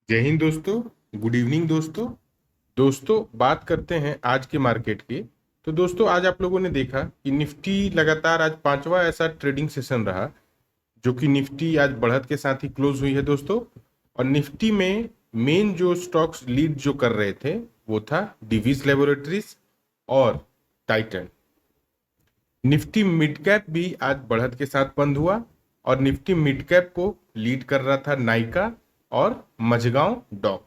जय हिंद दोस्तों। Good evening दोस्तों। बात करते हैं आज के मार्केट की। तो दोस्तों, आज आप लोगों ने देखा कि निफ्टी लगातार आज पांचवा ऐसा ट्रेडिंग सेशन रहा जो कि निफ्टी आज बढ़त के साथ ही क्लोज हुई है दोस्तों। और निफ्टी में मेन जो स्टॉक्स लीड जो कर रहे थे वो था डिवीज लेबोरेटरीज और टाइटन। निफ्टी मिड कैप भी आज बढ़त के साथ बंद हुआ और निफ्टी मिड कैप को लीड कर रहा था नाइका और Mazagon dock.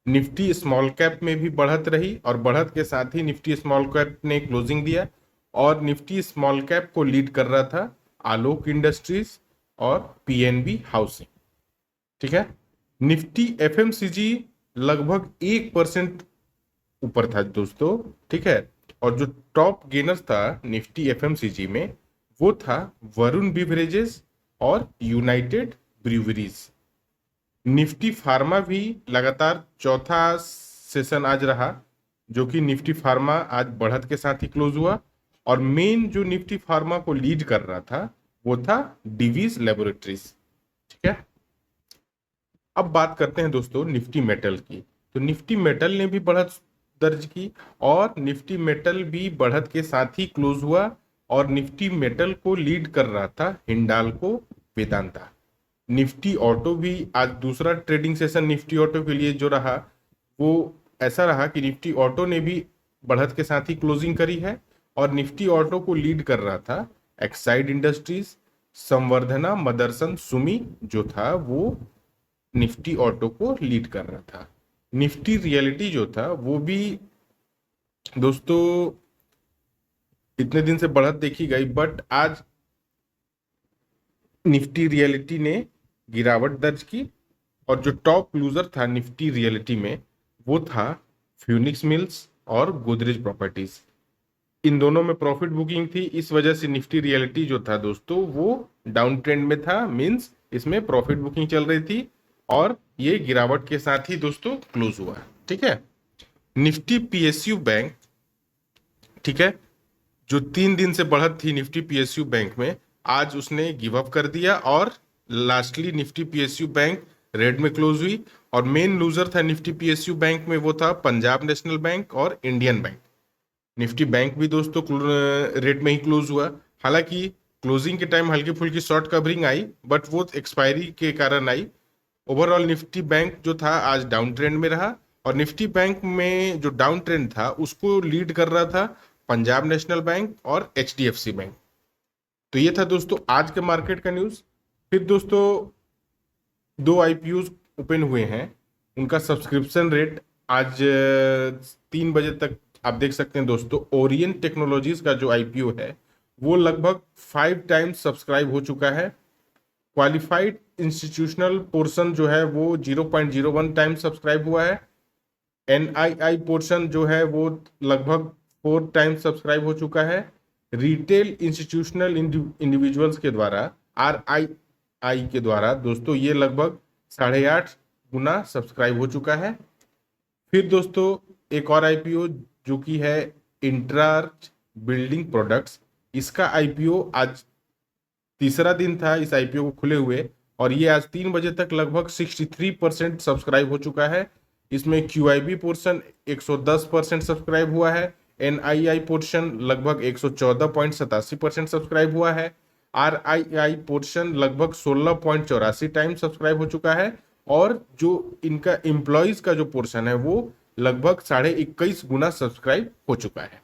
Nifty small cap में भी बढ़त रही और बढ़त के साथ ही निफ्टी स्मॉल कैप ने क्लोजिंग दिया और निफ्टी स्मॉल कैप को लीड कर रहा था आलोक इंडस्ट्रीज और पीएनबी हाउसिंग। ठीक है। निफ्टी एफएमसीजी लगभग 1% ऊपर था दोस्तों। ठीक है। और जो टॉप गेनर्स था निफ्टी एफएमसीजी में वो था वरुण बिवरेजेस और यूनाइटेड ब्रूवरीज। निफ्टी फार्मा भी लगातार चौथा सेशन आज रहा जो कि निफ्टी फार्मा आज बढ़त के साथ ही क्लोज हुआ और मेन जो निफ्टी फार्मा को लीड कर रहा था वो था डिवीज लेबोरेटरीज। ठीक है। अब बात करते हैं दोस्तों निफ्टी मेटल की। तो निफ्टी मेटल ने भी बढ़त दर्ज की और निफ्टी मेटल भी बढ़त के साथ ही क्लोज हुआ और निफ्टी मेटल को लीड कर रहा था हिंडाल्को वेदांता। निफ्टी ऑटो भी आज दूसरा ट्रेडिंग सेशन निफ्टी ऑटो के लिए जो रहा वो ऐसा रहा कि निफ्टी ऑटो ने भी बढ़त के साथ ही क्लोजिंग करी है और निफ्टी ऑटो को लीड कर रहा था एक्साइड इंडस्ट्रीज, संवर्धना मदरसन सुमी जो था वो निफ्टी ऑटो को लीड कर रहा था। निफ्टी रियलिटी जो था वो भी दोस्तों इतने दिन से बढ़त देखी गई बट आज निफ्टी रियलिटी ने गिरावट दर्ज की और जो टॉप लूजर था निफ्टी रियलिटी में वो था फ्यूनिक्स मिल्स और गोदरेज प्रॉपर्टीज। इन दोनों में प्रॉफिट बुकिंग थी, इस वजह से निफ्टी रियलिटी जो था दोस्तों वो डाउन ट्रेंड में था। मींस इसमें प्रॉफिट बुकिंग चल रही थी और ये गिरावट के साथ ही दोस्तों क्लोज हुआ। ठीक है। निफ्टी पीएसयू बैंक, ठीक है, जो 3 दिन से बढ़त थी निफ्टी पीएसयू बैंक में आज उसने गिव अप कर दिया और lastly Nifty PSU bank red में क्लोज हुई और मेन लूजर था निफ्टी पीएसयू बैंक में वो था पंजाब नेशनल बैंक और इंडियन बैंक। निफ्टी बैंक भी दोस्तों रेड में ही क्लोज हुआ। हालांकि क्लोजिंग के टाइम हल्की फुल्की शॉर्ट कवरिंग आई बट वो एक्सपायरी के कारण आई। ओवरऑल निफ्टी बैंक जो था आज डाउन ट्रेंड में रहा और निफ्टी बैंक में जो डाउन ट्रेंड था उसको लीड कर रहा था पंजाब नेशनल बैंक और एचडीएफसी बैंक। तो ये था दोस्तों आज के मार्केट का न्यूज। फिर दोस्तों दो आईपीओ ओपन हुए हैं, उनका सब्सक्रिप्शन रेट आज 3 बजे तक आप देख सकते हैं दोस्तों। ओरियन टेक्नोलॉजीज का जो आईपीओ है वो लगभग 5 टाइम्स सब्सक्राइब हो चुका है। क्वालिफाइड इंस्टीट्यूशनल पोर्शन जो है वो 0.01 टाइम्स सब्सक्राइब हुआ है। एनआईआई पोर्शन जो है वो लगभग 4 टाइम्स सब्सक्राइब हो चुका है। रिटेल इंस्टीट्यूशनल इंडिविजुअल्स के द्वारा RII के द्वारा दोस्तों ये लगभग 8.5 गुना सब्सक्राइब हो चुका है। फिर दोस्तों एक और आईपीओ जो कि है इंट्रार्च बिल्डिंग प्रोडक्ट्स, इसका आईपीओ आज तीसरा दिन था इस आईपीओ को खुले हुए और ये आज 3 बजे तक लगभग 63% सब्सक्राइब हो चुका है। इसमें क्यूआईबी पोर्शन 110% सब्सक्राइब हुआ है। एनआईआई पोर्शन लगभग 114.87% सब्सक्राइब हुआ है। RII पोर्शन लगभग 16.84 टाइम सब्सक्राइब हो चुका है और जो इनका एम्प्लॉयज का जो पोर्शन है वो लगभग 21.5 गुना सब्सक्राइब हो चुका है।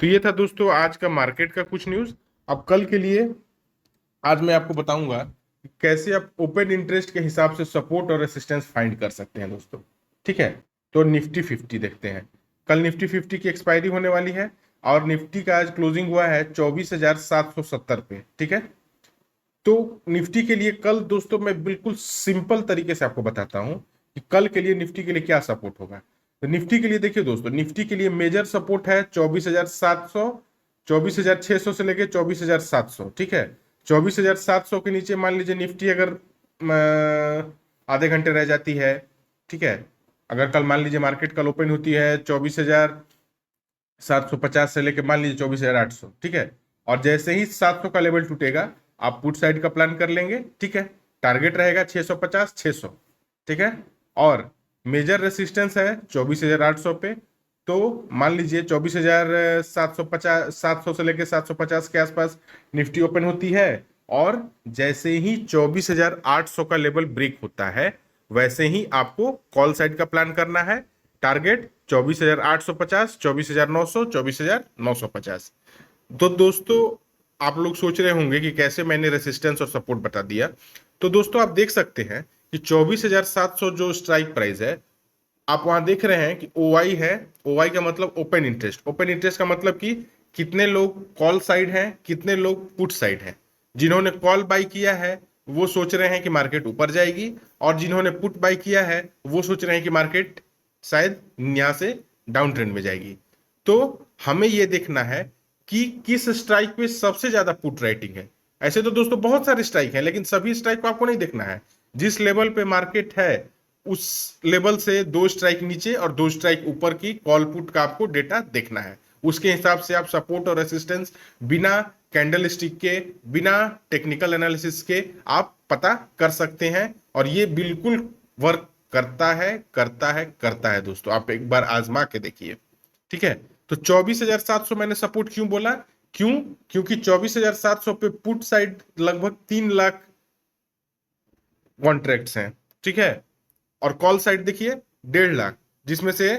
तो ये था दोस्तों आज का मार्केट का कुछ न्यूज। अब कल के लिए आज मैं आपको बताऊंगा कि कैसे आप ओपन इंटरेस्ट के हिसाब से सपोर्ट और रेसिस्टेंस फाइंड कर सकते हैं दोस्तों। ठीक है। तो निफ्टी 50 देखते हैं। कल निफ्टी 50 की एक्सपायरी होने वाली है और निफ्टी का आज क्लोजिंग हुआ है 24,770 पे। ठीक है। तो निफ्टी के लिए कल दोस्तों मैं बिल्कुल सिंपल तरीके से आपको बताता हूं कि कल के लिए निफ्टी के लिए क्या सपोर्ट होगा। तो निफ्टी के लिए देखिए दोस्तों, निफ्टी के लिए मेजर सपोर्ट है 24,700, 24,600 से लेके 24,700। ठीक है। 24,700 के नीचे मान लीजिए निफ्टी अगर आधे घंटे रह जाती है। ठीक है। अगर कल मान लीजिए मार्केट कल ओपन होती है 24,750 से लेके मान लीजिए 24,800। ठीक है। और जैसे ही 700 का लेवल टूटेगा आप पुट साइड का प्लान कर लेंगे। ठीक है। टारगेट रहेगा 650, 600। ठीक है। और मेजर रेसिस्टेंस है 24,800 पे। तो मान लीजिए 24,750, 700 से लेके 750 के आसपास निफ्टी ओपन होती है, और जैसे ही 24,800 का लेवल ब्रेक होता है वैसे ही आपको कॉल साइड का प्लान करना है। टारगेट 24,850, 24,900, 24,950। तो दोस्तों आप लोग सोच रहे होंगे कि कैसे मैंने रेसिस्टेंस और सपोर्ट बता दिया। तो दोस्तों आप देख सकते हैं कि 24,700 जो स्ट्राइक प्राइस है, आप वहां देख रहे हैं कि ओआई है। ओआई का मतलब ओपन इंटरेस्ट। ओपन इंटरेस्ट का मतलब कि कितने लोग कॉल साइड हैं, कितने लोग पुट साइड हैं। जिन्होंने कॉल बाई किया है वो सोच रहे हैं कि मार्केट ऊपर जाएगी, और जिन्होंने पुट बाई किया है वो सोच रहे हैं कि मार्केट शायद यहां से डाउन ट्रेंड में जाएगी। तो हमें यह देखना है कि किस स्ट्राइक पे सबसे ज्यादा पुट राइटिंग है। ऐसे तो दोस्तों बहुत सारे स्ट्राइक हैं, लेकिन सभी स्ट्राइक को आपको नहीं देखना है। जिस लेवल पे मार्केट है उस लेवल से 2 स्ट्राइक नीचे और 2 स्ट्राइक ऊपर की कॉल पुट का आपको डेटा देखना है। उसके हिसाब से आप सपोर्ट और रेसिस्टेंस बिना कैंडल स्टिक के, बिना टेक्निकल एनालिसिस के आप पता कर सकते हैं। और ये बिल्कुल वर्क करता है, करता है, करता है दोस्तों। आप एक बार आजमा के देखिए। ठीक है। तो 24,700 मैंने सपोर्ट क्यों बोला? क्यों? क्योंकि 24,700 पे पुट साइड लगभग 3 लाख कॉन्ट्रैक्ट्स हैं। ठीक है। और कॉल साइड देखिए 1.5 लाख, जिसमें से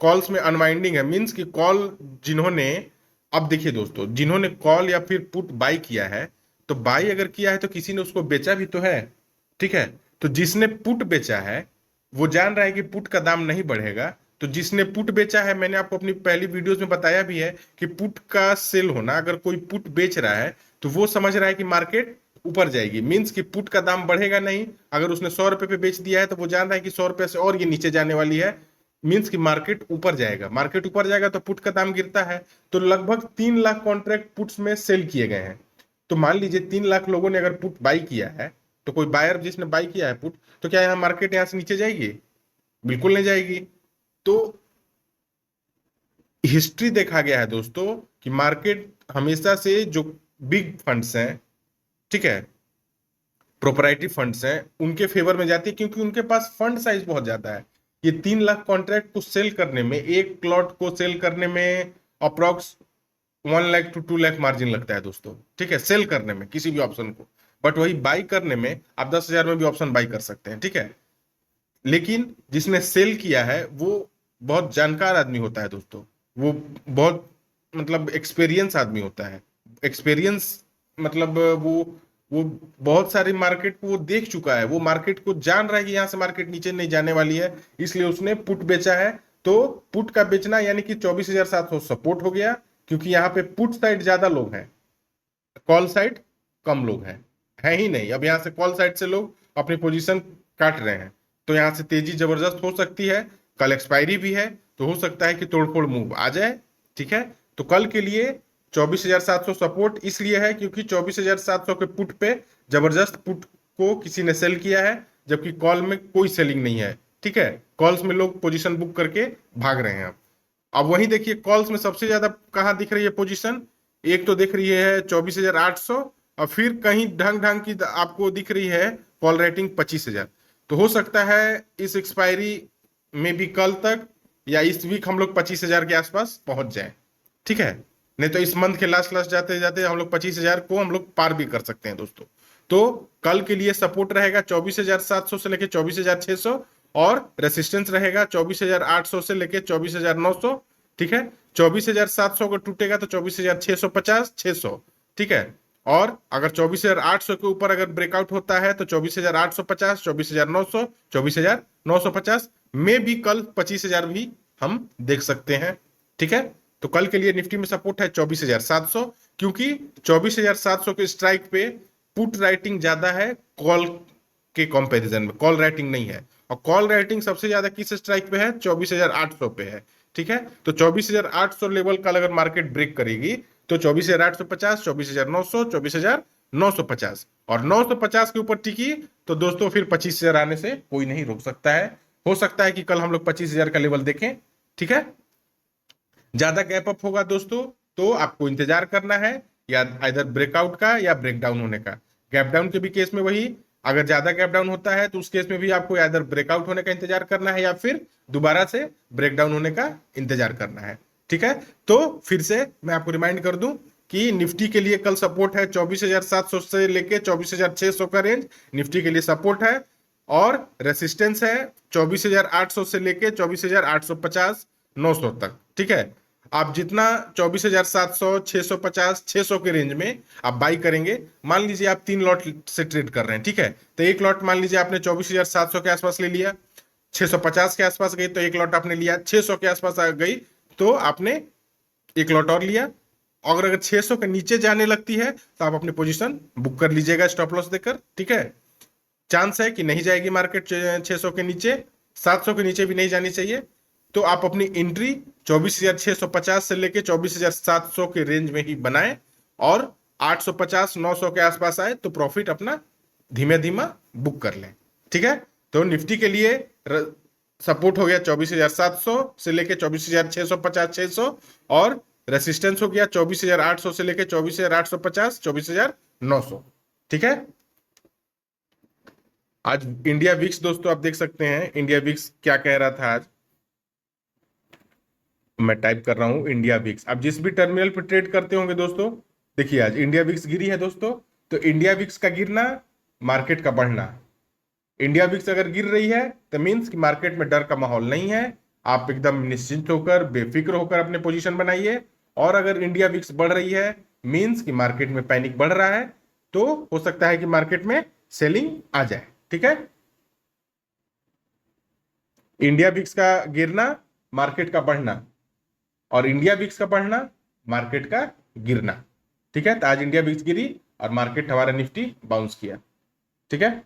कॉल्स में अनवाइंडिंग है। मींस कि कॉल जिन्होंने, अब देखिए दोस्तों, जिन्होंने कॉल या फिर पुट बाई किया है, तो बाई अगर किया है तो किसी ने उसको बेचा भी तो है। ठीक है। तो जिसने पुट बेचा है वो जान रहा है कि पुट का दाम नहीं बढ़ेगा। तो जिसने पुट बेचा है, मैंने आपको अपनी पहली वीडियोस में बताया भी है कि पुट का सेल होना, अगर कोई पुट बेच रहा है तो वो समझ रहा है कि मार्केट ऊपर जाएगी। मींस कि पुट का दाम बढ़ेगा नहीं। अगर उसने 100 रुपए पे बेच दिया है तो वो जान रहा है कि 100 रुपए से और ये नीचे जाने वाली है। मींस कि मार्केट ऊपर जाएगा। मार्केट ऊपर जाएगा तो पुट का दाम गिरता है। तो लगभग 3 लाख कॉन्ट्रैक्ट पुट्स में सेल किए गए हैं। तो मान लीजिए 3 लाख लोगों ने अगर पुट बाई किया है, तो कोई बायर जिसने बाई किया है पुट, तो क्या यहाँ मार्केट यहाँ से नीचे जाएगी? बिल्कुल नहीं जाएगी। तो हिस्ट्री देखा गया है दोस्तों कि मार्केट हमेशा से जो बिग फंड्स हैं, ठीक है, प्रोपराइटरी फंड्स हैं, उनके फेवर में जाती है, क्योंकि उनके पास फंड साइज बहुत ज्यादा है। ये 3 लाख कॉन्ट्रैक्ट को सेल करने में, एक प्लॉट को सेल करने में approx 1 lakh to 2 lakh margin लगता है दोस्तों। ठीक है, सेल करने में किसी भी ऑप्शन को। बट वही बाई करने में आप 10,000 में भी ऑप्शन बाई कर सकते हैं। ठीक है। लेकिन जिसने सेल किया है वो बहुत जानकार आदमी होता है दोस्तों। वो बहुत मतलब एक्सपीरियंस आदमी होता है। एक्सपीरियंस मतलब वो बहुत सारी मार्केट को वो देख चुका है। वो मार्केट को जान रहा है कि यहाँ से मार्केट नीचे नहीं जाने वाली है, इसलिए उसने पुट बेचा है। तो पुट का बेचना यानी कि 24,700 सपोर्ट हो गया, क्योंकि यहाँ पे पुट साइड ज्यादा लोग हैं, कॉल साइड कम लोग हैं। है ही नहीं। अब यहाँ से कॉल साइड से लोग अपनी पोजीशन काट रहे हैं, तो यहाँ से तेजी जबरदस्त हो सकती है। कल एक्सपायरी भी है, तो हो सकता है कि तोड़फोड़ मूव आ जाए। ठीक है। तो कल के लिए 24,700 सपोर्ट इसलिए है क्योंकि 24,700 के पुट पे जबरदस्त पुट को किसी ने सेल किया है, जबकि कॉल में कोई सेलिंग नहीं है। ठीक है। कॉल्स में लोग पोजीशन बुक करके भाग रहे हैं। अब वही देखिए कॉल्स में सबसे ज्यादा कहाँ दिख रही है पोजीशन? एक तो दिख रही है 24,800, और फिर कहीं ढंग ढंग की आपको दिख रही है कॉल रेटिंग 25,000। तो हो सकता है इस एक्सपायरी में भी कल तक या इस वीक हम लोग 25,000 के आसपास पहुंच जाए। ठीक है। नहीं तो इस मंथ के लास्ट लास्ट जाते जाते हम लोग 25,000 को हम लोग पार भी कर सकते हैं दोस्तों। तो कल के लिए सपोर्ट रहेगा 24,700 से लेके 24,600, और रेसिस्टेंस रहेगा 24,800 से लेके 24,900। ठीक है। 24,700 को टूटेगा तो 24,650, 600। ठीक है। और अगर 24,800 के ऊपर अगर ब्रेकआउट होता है तो 24,850, 24,900, 24,950 में भी कल 25,000 भी हम देख सकते हैं। ठीक है। तो कल के लिए निफ्टी में सपोर्ट है 24,700, क्योंकि 24,700 के स्ट्राइक पे पुट राइटिंग ज्यादा है कॉल के कंपैरिजन में। कॉल राइटिंग नहीं है। और कॉल राइटिंग सबसे ज्यादा किस स्ट्राइक पे है? 24,800 पे है। ठीक है। तो 24,800 लेवल का अगर मार्केट ब्रेक करेगी तो 24,850, 24,900, 24,950, और 950 के ऊपर टिकी तो दोस्तों फिर 25,000 आने से कोई नहीं रोक सकता है। हो सकता है कि कल हम लोग 25,000 का लेवल देखें। ठीक है। ज्यादा गैप अप होगा दोस्तों तो आपको इंतजार करना है, या इधर ब्रेकआउट का या ब्रेकडाउन होने का। गैप डाउन के भी केस में वही अगर ज्यादा गैप डाउन होता है तो उस केस में भी आपको इधर ब्रेकआउट होने का इंतजार करना है या फिर दोबारा से ब्रेक डाउन होने का इंतजार करना है। ठीक है, तो फिर से मैं आपको रिमाइंड कर दूं कि निफ्टी के लिए कल सपोर्ट है 24,700 से लेके 24,600 का रेंज निफ्टी के लिए सपोर्ट है, और रेसिस्टेंस है 24,800 से लेके 24,850 900 तक। ठीक है, आप जितना 24,700 650 600 के रेंज में आप बाई करेंगे, मान लीजिए आप 3 लॉट से ट्रेड कर रहे हैं, ठीक है, तो एक लॉट मान लीजिए आपने 24,700 के आसपास ले लिया, 650 के आसपास गई तो एक लॉट आपने लिया, 600 के आसपास आ गई तो आपने एक लॉट और लिया। और अगर 600 के नीचे जाने लगती है तो आप अपनी पोजीशन बुक कर लीजिएगा स्टॉप लॉस देकर। ठीक है, चांस है कि नहीं जाएगी मार्केट 600 के नीचे, 700 के नीचे भी नहीं जानी चाहिए, तो आप अपनी एंट्री 24,650 से लेके 24,700 के रेंज में ही बनाएं, और 850 900 के आसपास आए तो प्रॉफिट अपना धीमे धीमा बुक कर लें। ठीक है, तो निफ्टी के लिए सपोर्ट हो गया 24,700 से लेके 24,650 600, और रेसिस्टेंस हो गया 24,800 से लेके 24,850 24,900। ठीक है, आज इंडिया विक्स दोस्तों आप देख सकते हैं इंडिया विक्स क्या कह रहा था। आज मैं टाइप कर रहा हूं इंडिया विक्स, आप जिस भी टर्मिनल पर ट्रेड करते होंगे दोस्तों, देखिए आज इंडिया विक्स गिरी है दोस्तों, तो इंडिया विक्स का गिरना मार्केट का बढ़ना। इंडिया विक्स अगर गिर रही है तो मीन्स कि मार्केट में डर का माहौल नहीं है, आप एकदम निश्चिंत होकर बेफिक्र होकर अपने पोजीशन बनाइए। और अगर इंडिया विक्स बढ़ रही है मीन्स कि मार्केट में पैनिक बढ़ रहा है, तो हो सकता है कि मार्केट में सेलिंग आ जाए। ठीक है, इंडिया विक्स का गिरना मार्केट का बढ़ना, और इंडिया विक्स का बढ़ना मार्केट का गिरना। ठीक है, तो आज इंडिया विक्स गिरी और मार्केट हमारा निफ्टी बाउंस किया। ठीक है,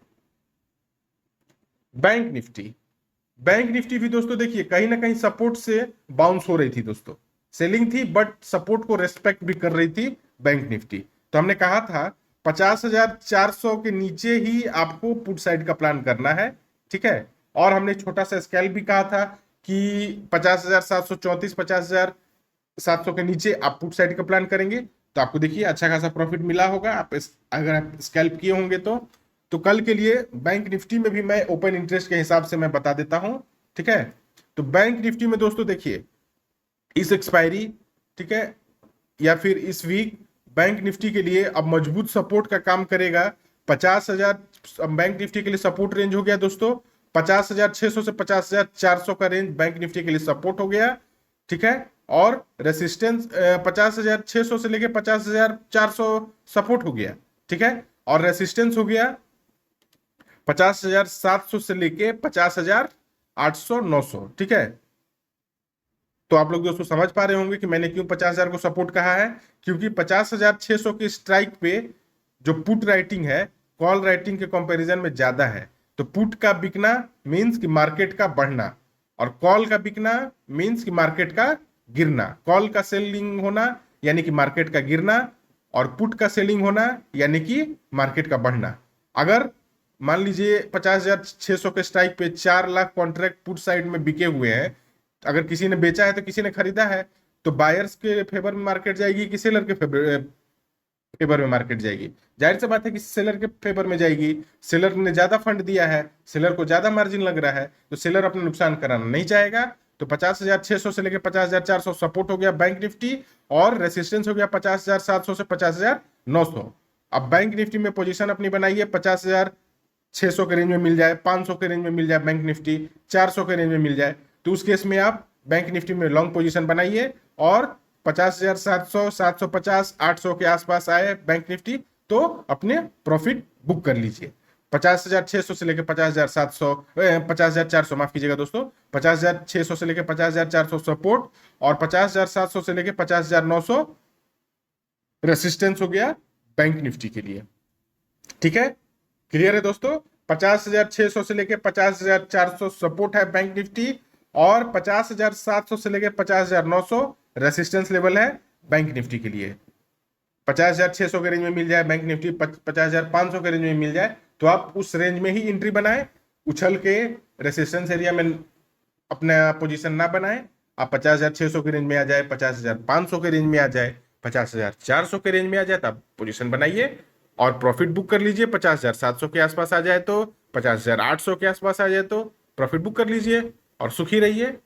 बैंक निफ्टी, बैंक निफ्टी भी दोस्तों देखिए कहीं ना कहीं सपोर्ट से बाउंस हो रही थी दोस्तों, सेलिंग थी बट सपोर्ट को रेस्पेक्ट भी कर रही थी बैंक निफ्टी। तो हमने कहा था 50,400 के नीचे ही आपको पुट साइड का प्लान करना है। ठीक है, और हमने छोटा सा स्केल भी कहा था कि 50,734 50,700 के नीचे आप पुट साइड का प्लान करेंगे तो आपको देखिए अच्छा खासा प्रॉफिट मिला होगा, आप अगर आप स्कैल्प किए होंगे तो कल के लिए बैंक निफ्टी में भी मैं ओपन इंटरेस्ट के हिसाब से मैं बता देता हूं। ठीक है, तो बैंक निफ्टी में दोस्तों देखिए इस एक्सपायरी, ठीक है, या फिर इस वीक बैंक निफ्टी के लिए अब मजबूत सपोर्ट का काम करेगा 50,000। बैंक निफ्टी के लिए सपोर्ट रेंज हो गया दोस्तों 50,600 से 50,400 का रेंज बैंक निफ्टी के लिए सपोर्ट हो गया। ठीक है, और रेसिस्टेंस 50,600 से लेके 50,400 सपोर्ट हो गया। ठीक है, और रेसिस्टेंस हो गया 50,700 से लेके 50,800 900। ठीक है, तो आप लोग दोस्तों समझ पा रहे होंगे कि मैंने क्यों 50,000 को सपोर्ट कहा है, क्योंकि 50,600 की स्ट्राइक पे जो पुट राइटिंग है कॉल राइटिंग के कंपैरिजन में ज्यादा है। तो पुट का बिकना मींस कि मार्केट का बढ़ना, और कॉल का बिकना मींस कि मार्केट का गिरना। कॉल का सेलिंग होना यानी कि मार्केट का गिरना, और पुट का सेलिंग होना यानी कि मार्केट का बढ़ना। अगर मान लीजिए 50,600 के स्ट्राइक पे 4 लाख कॉन्ट्रैक्ट पुट साइड में बिके हुए हैं, अगर किसी ने बेचा है तो किसी ने खरीदा है, तो बायर्स के फेवर में मार्केट जाएगी कि सेलर के फेवर में मार्केट जाएगी? जाहिर सी बात है कि सेलर के फेवर में जाएगी। सेलर ने ज्यादा फंड दिया है, सेलर को ज्यादा मार्जिन लग रहा है, तो सेलर अपना नुकसान कराना नहीं चाहेगा। तो 50,600 से लेकर 50,400 सपोर्ट हो गया बैंक निफ्टी, और रेसिस्टेंस हो गया 50,700 से 50,900। अब बैंक निफ्टी में पोजीशन अपनी बनाइए 50,600 के रेंज में मिल जाए, 500 के रेंज में मिल जाए बैंक निफ्टी, 400 के रेंज में मिल जाए, तो उस केस में आप बैंक निफ्टी में लॉन्ग पोजीशन बनाइए, और 50,700 750 800 के आसपास आए बैंक निफ्टी तो अपने प्रॉफिट बुक कर लीजिए। 50,600 से लेकर 50,700 50,400 माफ कीजिएगा दोस्तों, 50,600 से लेकर 50,400 सपोर्ट, और 50,700 से लेकर 50,900 रेसिस्टेंस हो गया बैंक निफ्टी के लिए। ठीक है, क्लियर है दोस्तों? 50,600 से लेकर 50,400 सपोर्ट है बैंक निफ्टी, और 50,700 से लेकर 50,900 रेसिस्टेंस लेवल है बैंक निफ्टी के लिए। 50,600 के रेंज में मिल जाए बैंक निफ्टी, 50,500 के रेंज में मिल जाए तो आप उस रेंज में ही एंट्री बनाएं, उछल के रेसिस्टेंस एरिया में अपना पोजीशन ना बनाएं। आप 50,600 के रेंज में आ जाए, 50,500 के रेंज में आ जाए, 50,400 के रेंज में आ जाए तो आप पोजीशन बनाइए। और प्रॉफिट बुक कर लीजिए, 50,700 के आसपास आ जाए तो, 50,800 के आसपास आ जाए तो प्रॉफिट बुक कर लीजिए और सुखी रहिए।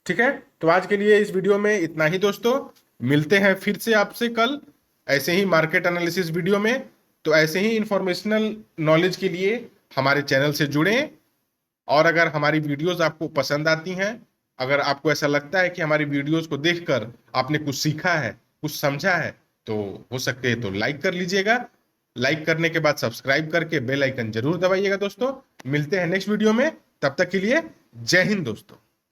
ठीक है, तो आज के लिए इस वीडियो में इतना ही दोस्तों। मिलते हैं फिर से आपसे कल ऐसे ही मार्केट एनालिसिस वीडियो में। तो ऐसे ही इंफॉर्मेशनल नॉलेज के लिए हमारे चैनल से जुड़ें। और अगर हमारी वीडियोस आपको पसंद आती हैं, अगर आपको ऐसा लगता है कि हमारी वीडियोस को देखकर आपने कुछ सीखा है, कुछ समझा है, तो हो सकते है तो लाइक कर लीजिएगा। लाइक करने के बाद सब्सक्राइब करके बेल आइकन जरूर दबाइएगा दोस्तों। मिलते हैं नेक्स्ट वीडियो में, तब तक के लिए जय हिंद दोस्तों।